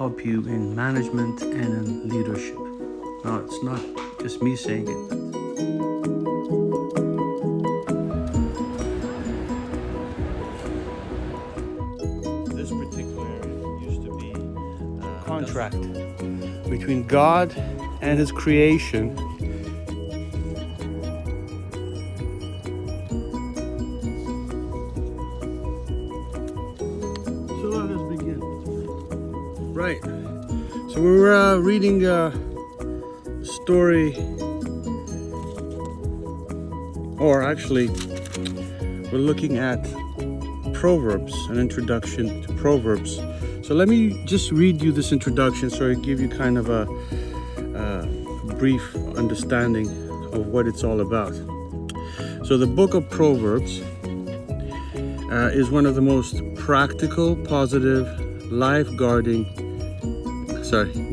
help you in management and in leadership. Now, it's not just me saying it. This particular area used to be a contract between God and His creation. So let us begin. Right. So we're reading a story, or actually, we're looking at Proverbs, an introduction to Proverbs. So let me just read you this introduction so I give you kind of a brief understanding of what it's all about. So the book of Proverbs is one of the most practical, positive,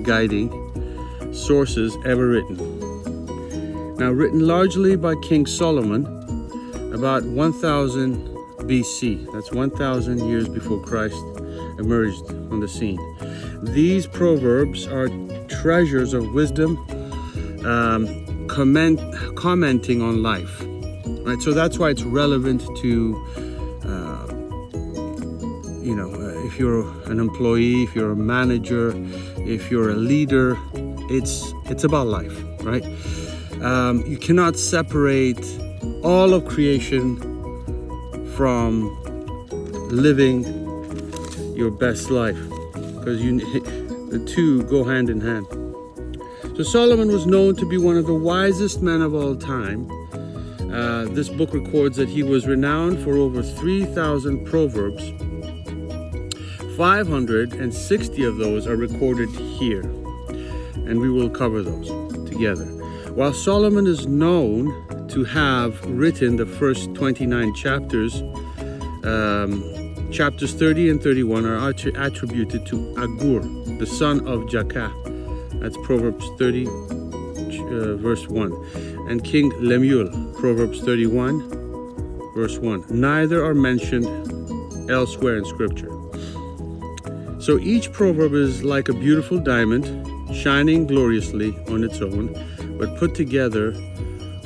guiding sources ever written. Now, written largely by King Solomon about 1000 BC. That's 1000 years before Christ emerged on the scene. These proverbs are treasures of wisdom, commenting on life. Right? So that's why it's relevant to if you're an employee, if you're a manager, if you're a leader, it's about life, right? You cannot separate all of creation from living your best life, because the two go hand in hand. So Solomon was known to be one of the wisest men of all time. This book records that he was renowned for over 3,000 proverbs. 560 of those are recorded here, and we will cover those together. While Solomon is known to have written the first 29 chapters, chapters 30 and 31 are attributed to Agur, the son of Jakeh. That's Proverbs 30, verse 1. And King Lemuel, Proverbs 31, verse 1. Neither are mentioned elsewhere in Scripture. So each proverb is like a beautiful diamond, shining gloriously on its own, but put together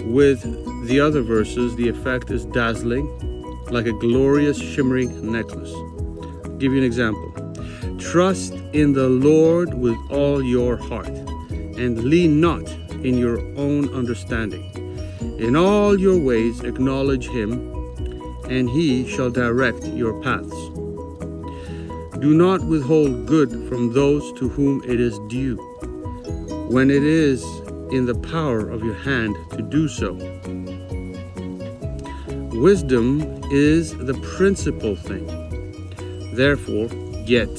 with the other verses, the effect is dazzling, like a glorious shimmering necklace. I'll give you an example. Trust in the Lord with all your heart, and lean not in your own understanding. In all your ways acknowledge Him, and He shall direct your paths. Do not withhold good from those to whom it is due, when it is in the power of your hand to do so. Wisdom is the principal thing. Therefore, get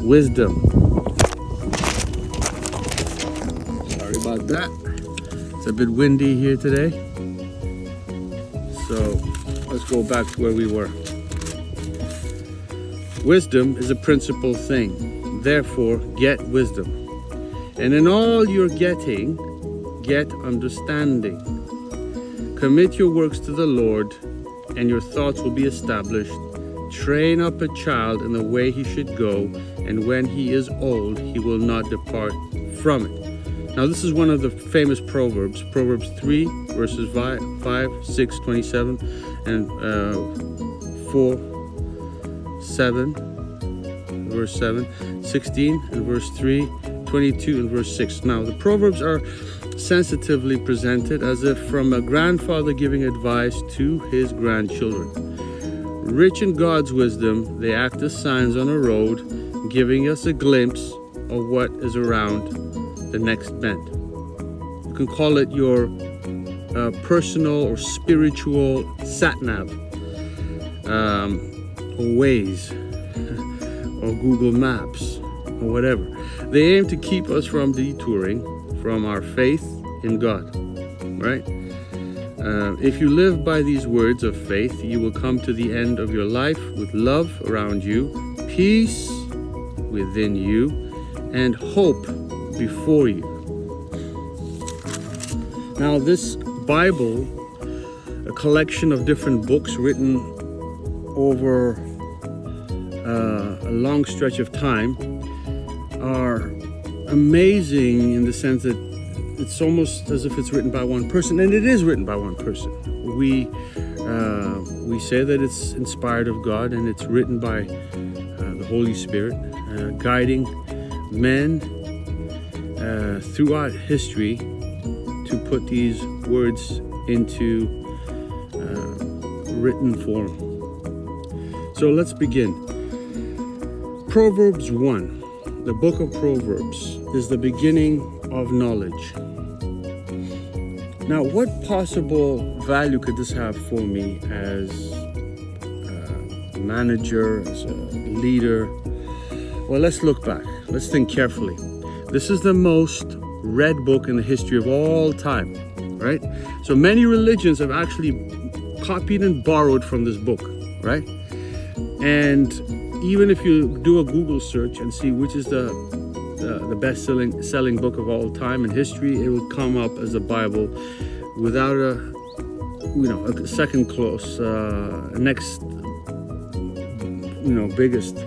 wisdom. Sorry about that. It's a bit windy here today. So let's go back to where we were. Wisdom is a principal thing. Therefore, get wisdom. And in all you're getting, get understanding. Commit your works to the Lord, and your thoughts will be established. Train up a child in the way he should go, and when he is old, he will not depart from it. Now, this is one of the famous Proverbs. Proverbs 3, verses 5, 6, 27, and 4, 7, verse 7, 16, and verse 3, 22, and verse 6. Now, the Proverbs are sensitively presented as if from a grandfather giving advice to his grandchildren. Rich in God's wisdom, they act as signs on a road, giving us a glimpse of what is around the next bend. You can call it your personal or spiritual sat-nav, or Waze, or Google Maps, or whatever. They aim to keep us from detouring from our faith in God, right? If you live by these words of faith, you will come to the end of your life with love around you, peace within you, and hope before you. Now, this Bible, a collection of different books written over a long stretch of time, are amazing in the sense that it's almost as if it's written by one person, and it is written by one person. We say that it's inspired of God, and it's written by the Holy Spirit, guiding men throughout history to put these words into written form. So let's begin. Proverbs 1, the book of Proverbs, is the beginning of knowledge. Now, what possible value could this have for me as a manager, as a leader? Well, let's look back. Let's think carefully. This is the most read book in the history of all time, right? So many religions have actually copied and borrowed from this book, right? And even if you do a Google search and see which is the best-selling book of all time in history, it will come up as the Bible without a second close, next, biggest.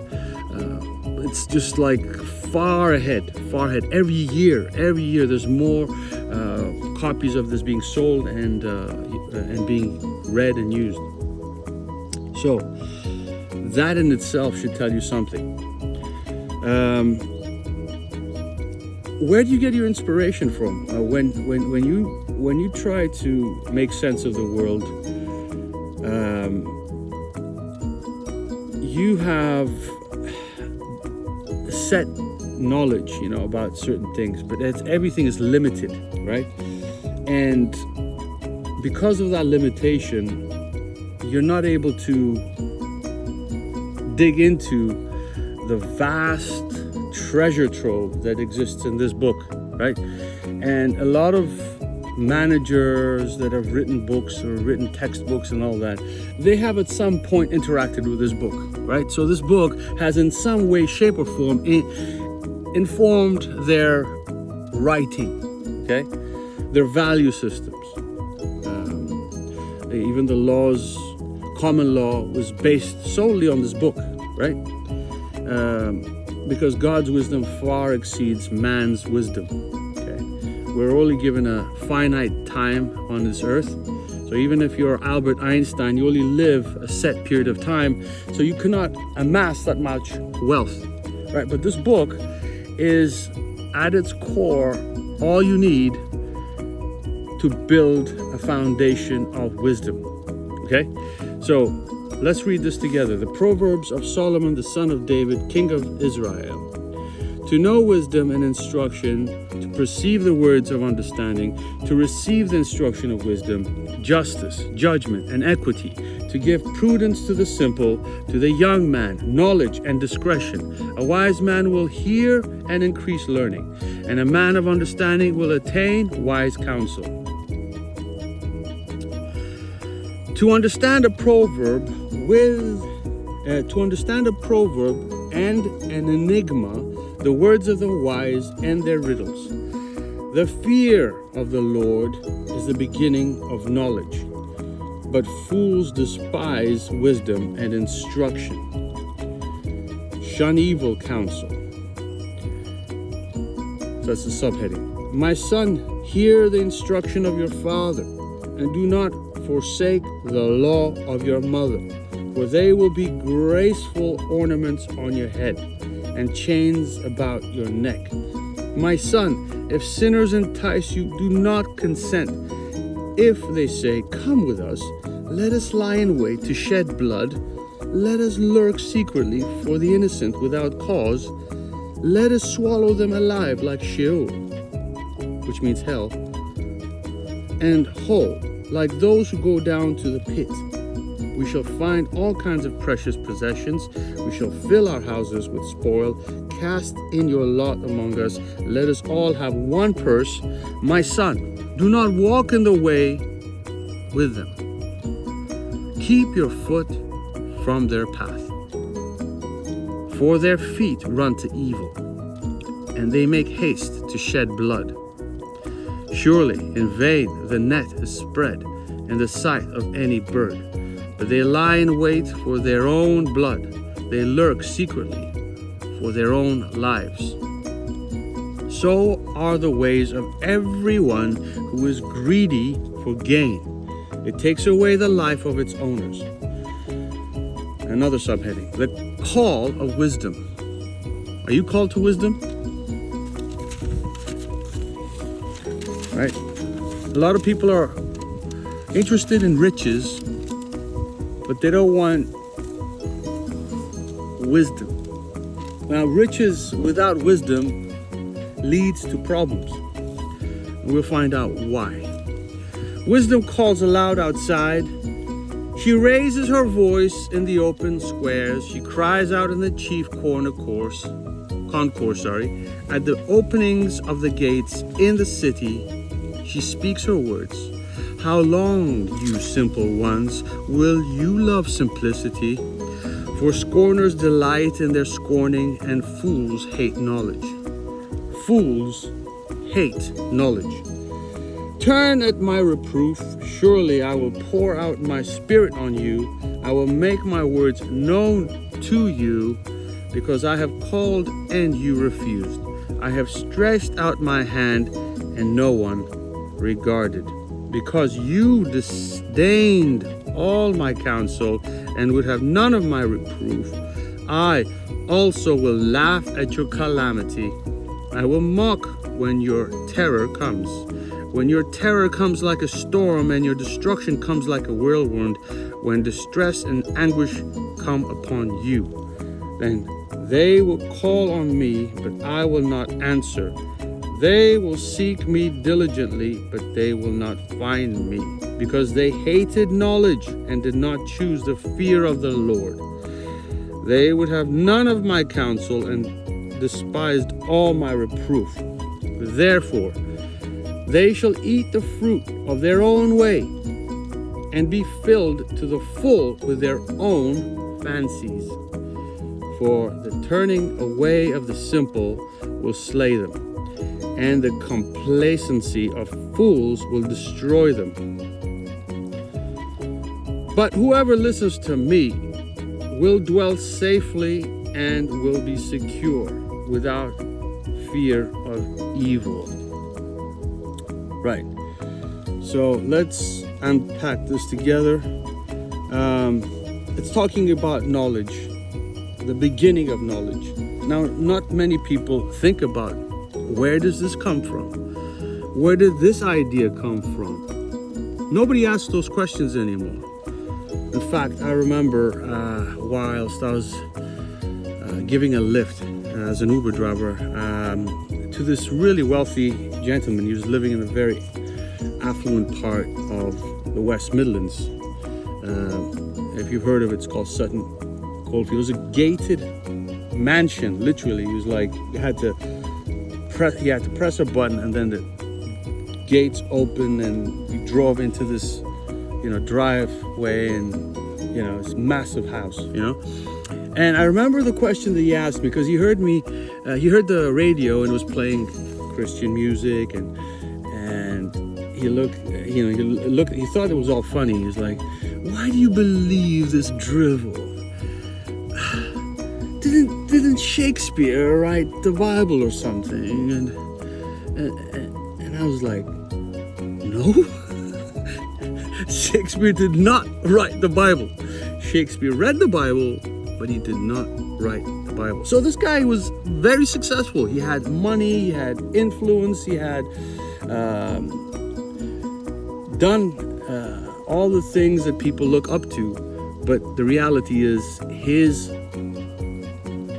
It's just like far ahead. Every year there's more copies of this being sold and being read and used. So that in itself should tell you something. Where do you get your inspiration from when you try to make sense of the world? You have set knowledge, about certain things, but everything is limited, right? And because of that limitation, you're not able to dig into the vast treasure trove that exists in this book, right? And a lot of managers that have written books or written textbooks and all that, they have at some point interacted with this book, right? So this book has in some way, shape, or form informed their writing, okay? Their value systems. Even the laws, common law was based solely on this book, right? Because God's wisdom far exceeds man's wisdom. Okay, we're only given a finite time on this earth. So even if you're Albert Einstein, you only live a set period of time. So you cannot amass that much wealth, right? But this book is at its core all you need to build a foundation of wisdom. Okay, so let's read this together. The Proverbs of Solomon, the son of David, king of Israel. To know wisdom and instruction, to perceive the words of understanding, to receive the instruction of wisdom, justice, judgment, and equity, to give prudence to the simple, to the young man, knowledge and discretion. A wise man will hear and increase learning, and a man of understanding will attain wise counsel. To understand a proverb and an enigma, the words of the wise and their riddles. The fear of the Lord is the beginning of knowledge, but fools despise wisdom and instruction. Shun evil counsel. So that's the subheading. My son, hear the instruction of your father, and do not forsake the law of your mother, for they will be graceful ornaments on your head and chains about your neck. My son, if sinners entice you, do not consent. If they say, come with us, let us lie in wait to shed blood. Let us lurk secretly for the innocent without cause. Let us swallow them alive like Sheol, which means hell, and whole, like those who go down to the pit. We shall find all kinds of precious possessions. We shall fill our houses with spoil. Cast in your lot among us. Let us all have one purse. My son, do not walk in the way with them. Keep your foot from their path. For their feet run to evil, and they make haste to shed blood. Surely in vain the net is spread in the sight of any bird. But they lie in wait for their own blood. They lurk secretly for their own lives. So are the ways of everyone who is greedy for gain. It takes away the life of its owners. Another subheading, the call of wisdom. Are you called to wisdom? Right? A lot of people are interested in riches, but they don't want wisdom. Now, riches without wisdom leads to problems. We'll find out why. Wisdom calls aloud outside. She raises her voice in the open squares. She cries out in the chief concourse, at the openings of the gates in the city. She speaks her words. How long, you simple ones, will you love simplicity? For scorners delight in their scorning, and fools hate knowledge. Fools hate knowledge. Turn at my reproof. Surely I will pour out my spirit on you. I will make my words known to you, because I have called and you refused. I have stretched out my hand and no one regarded. Because you disdained all my counsel and would have none of my reproof, I also will laugh at your calamity. I will mock when your terror comes. When your terror comes like a storm and your destruction comes like a whirlwind, when distress and anguish come upon you, then they will call on me, but I will not answer. They will seek me diligently, but they will not find me, because they hated knowledge and did not choose the fear of the Lord. They would have none of my counsel and despised all my reproof. Therefore, they shall eat the fruit of their own way and be filled to the full with their own fancies. For the turning away of the simple will slay them, and the complacency of fools will destroy them. But whoever listens to me will dwell safely and will be secure without fear of evil. Right. So let's unpack this together. It's talking about knowledge, the beginning of knowledge. Now, not many people think about, where does this come from? Where did this idea come from? Nobody asks those questions anymore. In fact, I remember whilst I was giving a lift as an Uber driver to this really wealthy gentleman. He was living in a very affluent part of the West Midlands. If you've heard of it, it's called Sutton Coldfield. It was a gated mansion, literally. It was like you had to press a button, and then the gates opened, and you drove into this, driveway, and it's a massive house, And I remember the question that he asked me, because he heard the radio and it was playing Christian music, and he looked, he thought it was all funny. He was like, "Why do you believe this drivel? Didn't Shakespeare write the Bible or something?" And I was like, "No, Shakespeare did not write the Bible. Shakespeare read the Bible, but he did not write the Bible." So this guy was very successful. He had money, he had influence, he had done all the things that people look up to. But the reality is, his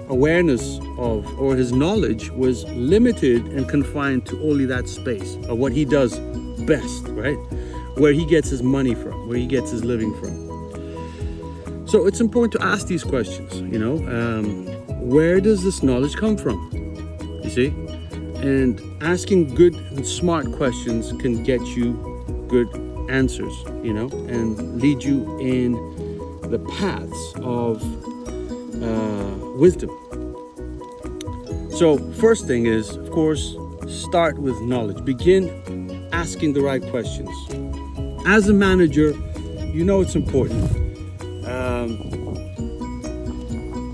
awareness or his knowledge was limited and confined to only that space of what he does best, right? Where he gets his money from, where he gets his living from. So it's important to ask these questions, where does this knowledge come from? You see? And asking good and smart questions can get you good answers, and lead you in the paths of wisdom. So first thing is, of course, start with knowledge. Begin asking the right questions. As a manager, it's important.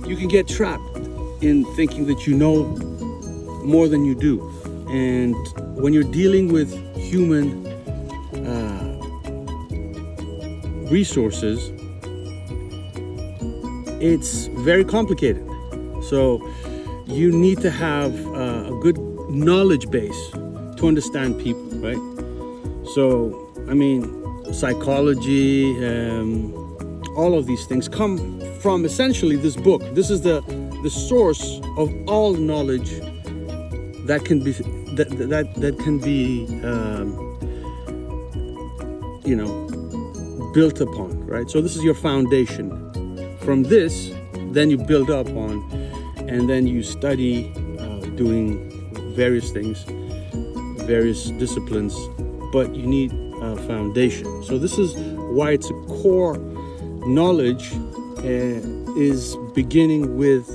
You can get trapped in thinking that you know more than you do. And when you're dealing with human resources, it's very complicated. So you need to have a good knowledge base to understand people, right? So, I mean, psychology, all of these things come from essentially this book. This is the source of all knowledge that can be built upon, right? So this is your foundation. From this, then you build up on, and then you study doing various things, various disciplines, but you need a foundation. So this is why it's a core knowledge, is beginning with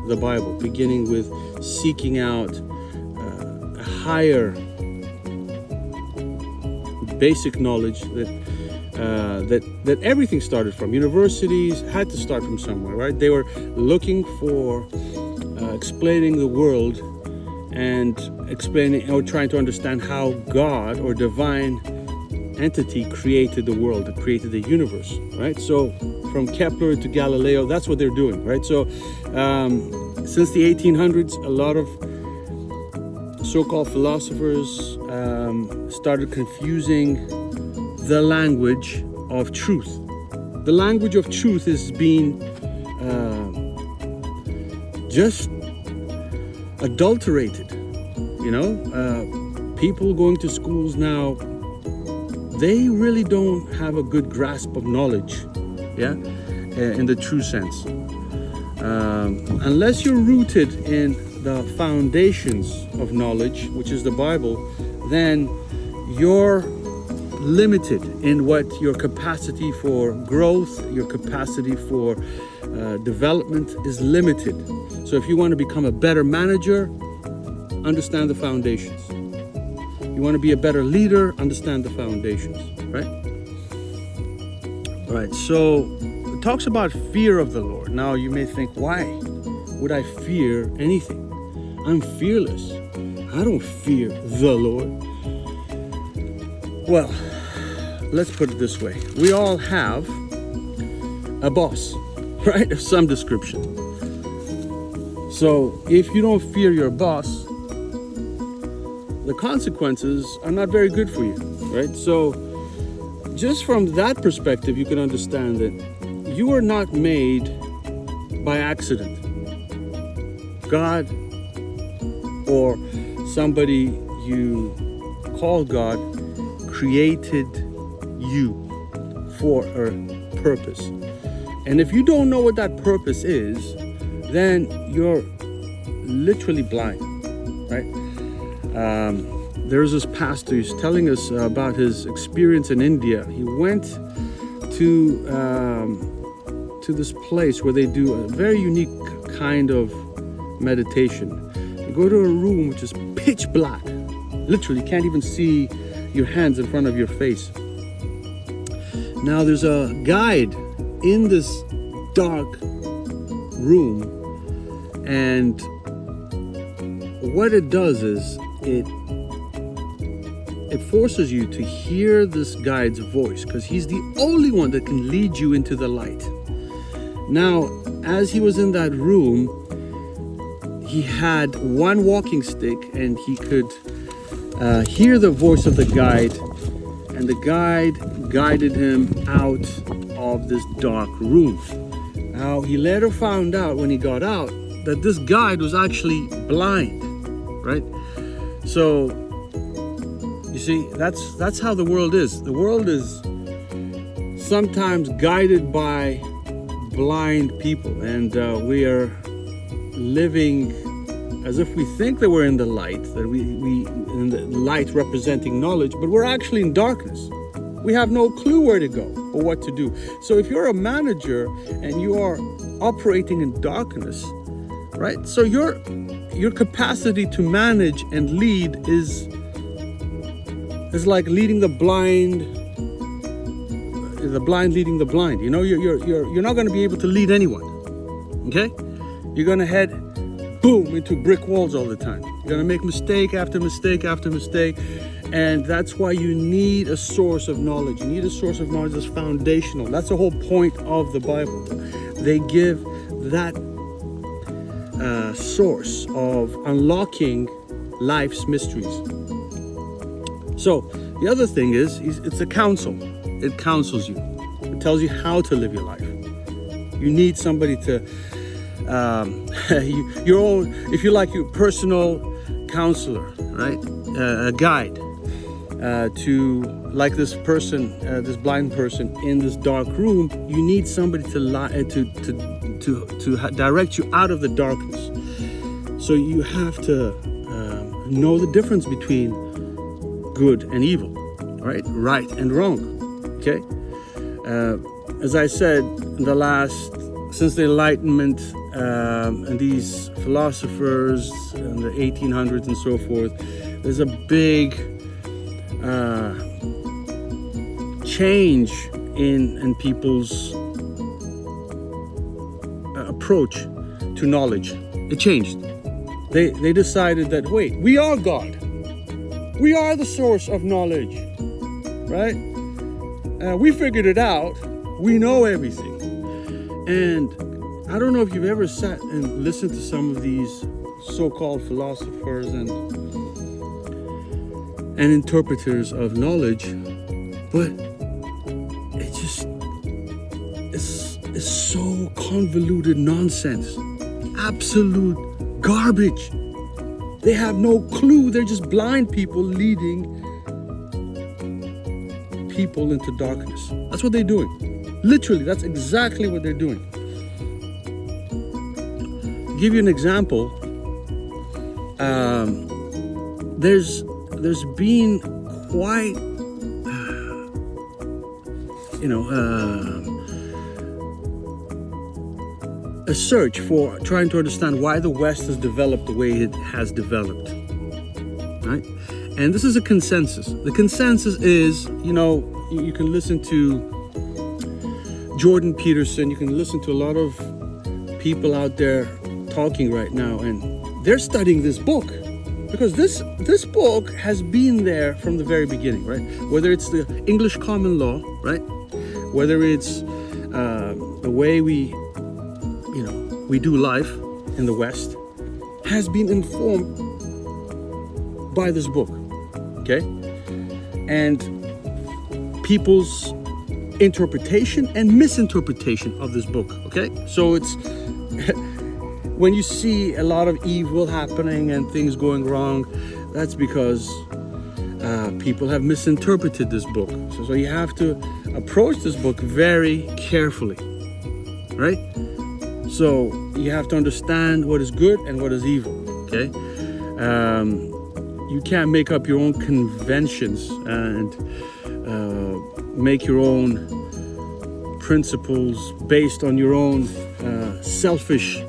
the Bible, beginning with seeking out a higher basic knowledge that everything started from. Universities had to start from somewhere, right? They were looking for explaining the world and explaining or trying to understand how God or divine entity created the world, created the universe, right? So from Kepler to Galileo, that's what they're doing, right? So since the 1800s, a lot of so-called philosophers started confusing the language of truth. The language of truth is being just adulterated. People going to schools now, they really don't have a good grasp of knowledge, in the true sense. Unless you're rooted in the foundations of knowledge, which is the Bible, then you're limited in what your capacity for growth, your capacity for development is limited. So if you want to become a better manager, understand the foundations. You want to be a better leader, understand the foundations, right? All right, so it talks about fear of the Lord. Now you may think, why would I fear anything? I'm fearless. I don't fear the Lord. Well, let's put it this way. We all have a boss, right? Of some description. So if you don't fear your boss, the consequences are not very good for you, right? So just from that perspective, you can understand that you are not made by accident. God or somebody you call God created you for a purpose. And if you don't know what that purpose is, then you're literally blind, right? There's this pastor who's telling us about his experience in India. He went to this place where they do a very unique kind of meditation. You go to a room which is pitch black. Literally, you can't even see your hands in front of your face. Now there's a guide in this dark room, and what it does is it forces you to hear this guide's voice, because he's the only one that can lead you into the light. Now, as he was in that room, he had one walking stick, and he could hear the voice of the guide, and the guide guided him out of this dark room. Now, he later found out when he got out that this guide was actually blind, right? So, you see, that's how the world is. The world is sometimes guided by blind people, and we are living as if we think that we're in the light, that we in the light representing knowledge, but we're actually in darkness. We have no clue where to go or what to do. So if you're a manager and you are operating in darkness, right? So your capacity to manage and lead is like leading the blind leading the blind. You're not going to be able to lead anyone. Okay? You're going to head boom, into brick walls all the time. You're going to make mistake after mistake after mistake. And that's why you need a source of knowledge. You need a source of knowledge that's foundational. That's the whole point of the Bible. They give that source of unlocking life's mysteries. So the other thing is it's a counsel. It counsels you. It tells you how to live your life. You need somebody to your own, if you like, your personal counselor, right? A guide to, like this person, this blind person in this dark room. You need somebody to direct you out of the darkness. So you have to know the difference between good and evil, right and wrong. Okay. As I said, since the Enlightenment and these philosophers in the 1800s and so forth, there's a big change in people's approach to knowledge. It changed. They decided that, wait, we are God. We are the source of knowledge, right? We figured it out. We know everything. And I don't know if you've ever sat and listened to some of these so-called philosophers and interpreters of knowledge, but it's so convoluted nonsense, absolute garbage. They have no clue. They're just blind people leading people into darkness. That's what they're doing. Literally, that's exactly what they're doing. To give you an example, there's been quite, a search for trying to understand why the West has developed the way it has developed, right? And this is a consensus. The consensus is, you can listen to Jordan Peterson, you can listen to a lot of people out there talking right now, and they're studying this book because this book has been there from the very beginning, right? Whether it's the English common law, right? Whether it's the way we do life in the West, has been informed by this book, okay? And people's interpretation and misinterpretation of this book, okay? So it's when you see a lot of evil happening and things going wrong, that's because people have misinterpreted this book. So you have to approach this book very carefully, right? So you have to understand what is good and what is evil, okay? You can't make up your own conventions and make your own principles based on your own selfish,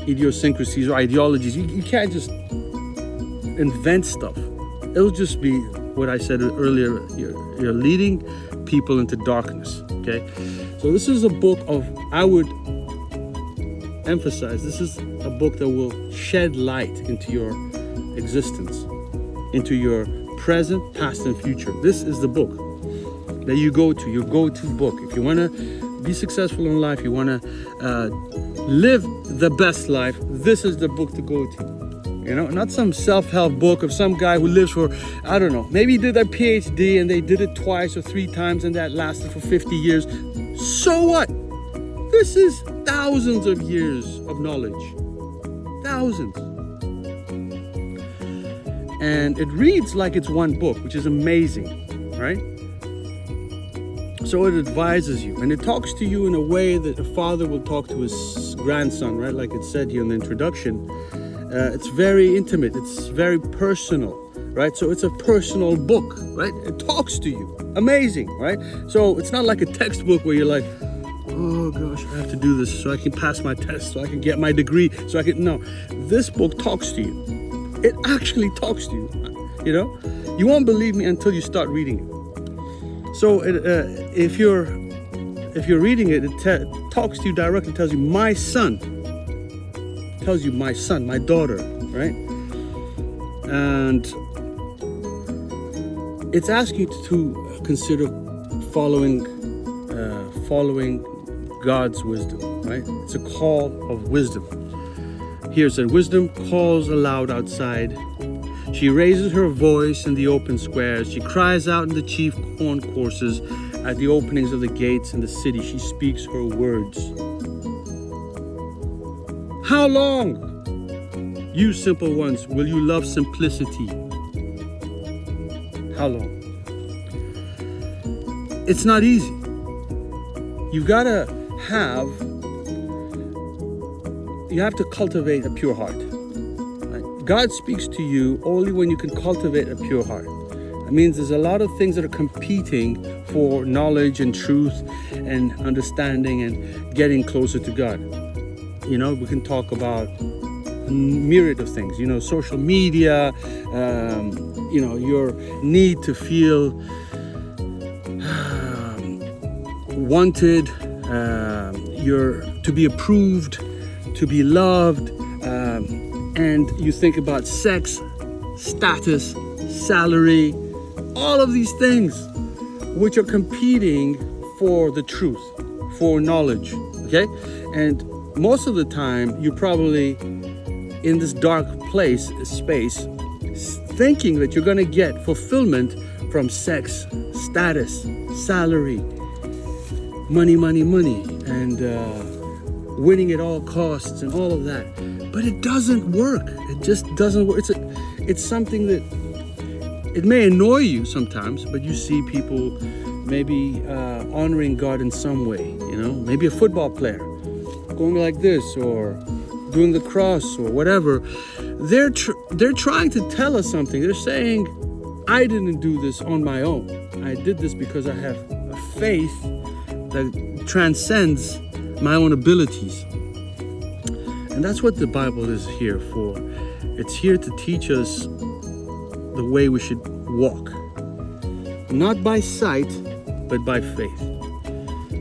idiosyncrasies or ideologies. You can't just invent stuff. It'll just be what I said earlier. You're leading people into darkness, okay? So this is a book I would emphasize, this is a book that will shed light into your existence, into your present, past, and future. This is the book that you go to, your go-to book. If you want to be successful in life, you want to live the best life, this is the book to go to. Not some self-help book of some guy who lives for, I don't know, maybe he did their PhD and they did it twice or 3 times and that lasted for 50 years. So what? This is thousands of years of knowledge. Thousands. And it reads like it's one book, which is amazing, right? So it advises you and it talks to you in a way that a father will talk to his grandson, right? Like it said here in the introduction. It's very intimate, it's very personal, right? So it's a personal book, right? It talks to you. Amazing, right? So it's not like a textbook where you're like, oh gosh, I have to do this so I can pass my test, so I can get my degree, no. This book talks to you. It actually talks to you, You won't believe me until you start reading it. So if you're reading it, it talks to you directly, tells you, my son. Tells you, my son, my daughter, right? And it's asking you to consider following God's wisdom, right? It's a call of wisdom. Here it said, wisdom calls aloud outside. She raises her voice in the open squares. She cries out in the chief concourses, at the openings of the gates in the city. She speaks her words. How long, you simple ones, will you love simplicity? How long? It's not easy. You have to cultivate a pure heart. Right? God speaks to you only when you can cultivate a pure heart. That means there's a lot of things that are competing for knowledge and truth and understanding and getting closer to God. You know, we can talk about a myriad of things, you know, social media, you know, your need to feel wanted, to be approved, to be loved, and you think about sex, status, salary, all of these things which are competing for the truth, for knowledge, okay? And most of the time, you're probably in this dark space, thinking that you're going to get fulfillment from sex, status, salary, money, and winning at all costs and all of that. But it doesn't work. It just doesn't work. It's something that, it may annoy you sometimes, but you see people maybe honoring God in some way, you know, maybe a football player going like this or doing the cross or whatever. They're trying to tell us something. They're saying, I didn't do this on my own. I did this because I have a faith that transcends my own abilities. And that's what the Bible is here for. It's here to teach us the way we should walk. Not by sight, but by faith.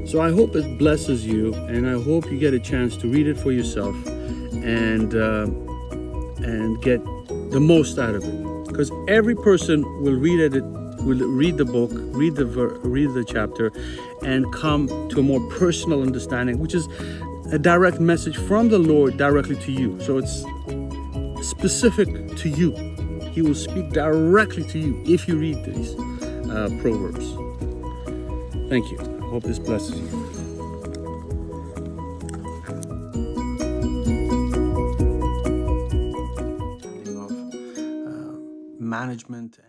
So I hope it blesses you, and I hope you get a chance to read it for yourself and get the most out of it. Because every person will read the book, read the chapter, and come to a more personal understanding, which is a direct message from the Lord directly to you. So it's specific to you. He will speak directly to you if you read these Proverbs. Thank you. I hope this blesses you. Of management